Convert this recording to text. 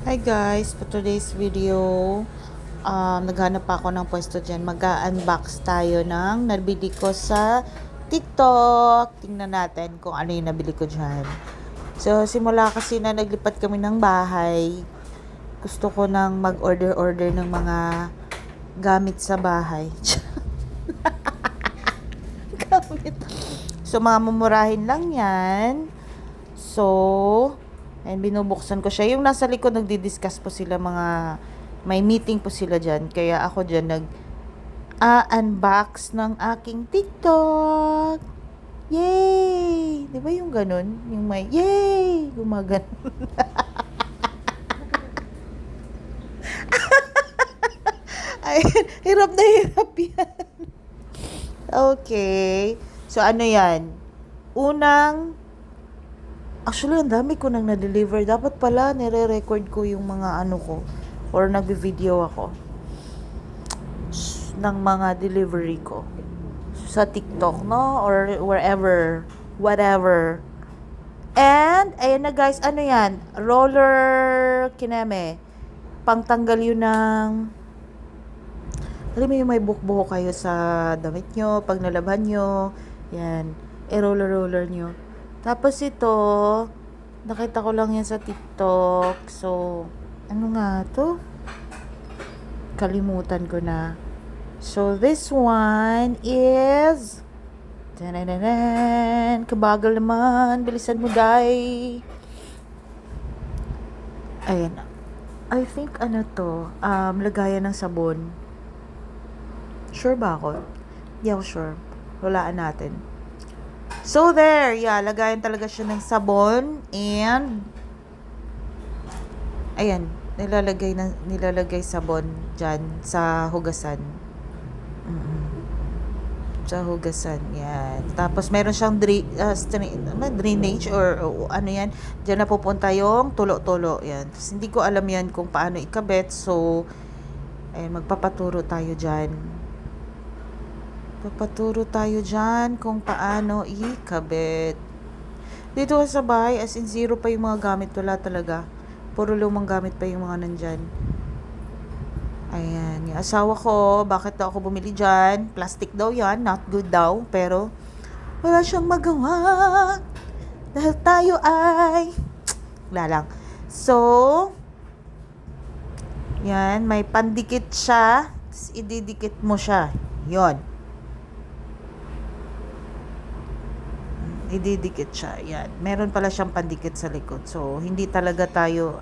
Hi guys, for today's video, naghanap pa ako ng pwesto dyan. Mag-unbox tayo ng nabili ko sa TikTok. Tingnan natin kung ano yung nabili ko dyan. So, simula kasi na naglipat kami ng bahay, gusto ko nang mag-order ng mga gamit sa bahay. Gamit. So, mga mumurahin lang yan. So, and binubuksan ko siya. Yung nasa likod, nagdi-discuss po sila may meeting po sila dyan. Kaya ako dyan unbox ng aking TikTok. Yay! Di ba yung ganun? Yung may, yay! Gumagan. Ay, hirap na hirap yan. Okay. So, ano yan? Actually, ang dami ko nang na-deliver. Dapat pala, nire-record ko yung mga ano ko. Or nag-video ako. Ng mga delivery ko. Sa TikTok, no? Or wherever. Whatever. And, ayan na guys, ano yan? Roller kineme. Pangtanggal yun ng... Alam mo yung may buhok-buhok kayo sa damit nyo, pag nalaban nyo. Yan. Roller nyo. Tapos ito, nakita ko lang yan sa TikTok. So, ano nga to? Kalimutan ko na. So, this one is... Tanananan! Kabagal naman. Bilisan mo, day. Ayan. I think ano to? Lagayan ng sabon. Sure ba ako? Hindi ako sure. Walaan natin. So there, yeah, lagayan talaga siya ng sabon and ayan, nilalagay sabon diyan sa hugasan. Sa hugasan, yan. Tapos meron siyang drainage or ano yan, diyan na pupunta yung tulo-tulo, yan. Tapos hindi ko alam yan kung paano ikabit, so ayan, magpapaturo tayo diyan. Papaturo tayo dyan kung paano ikabit. Dito sa bahay, as in zero pa yung mga gamit. Wala talaga. Puro lumang gamit pa yung mga nandyan. Ayan. Yung asawa ko, bakit daw ako bumili dyan? Plastic daw yan. Not good daw. Pero, wala siyang magawa. Dahil tayo ay... Wala lang. So, yan. May pandikit siya. Tapos, ididikit mo siya. Yon. Ididikit siya. Yan. Meron pala siyang pandikit sa likod. So, hindi talaga tayo,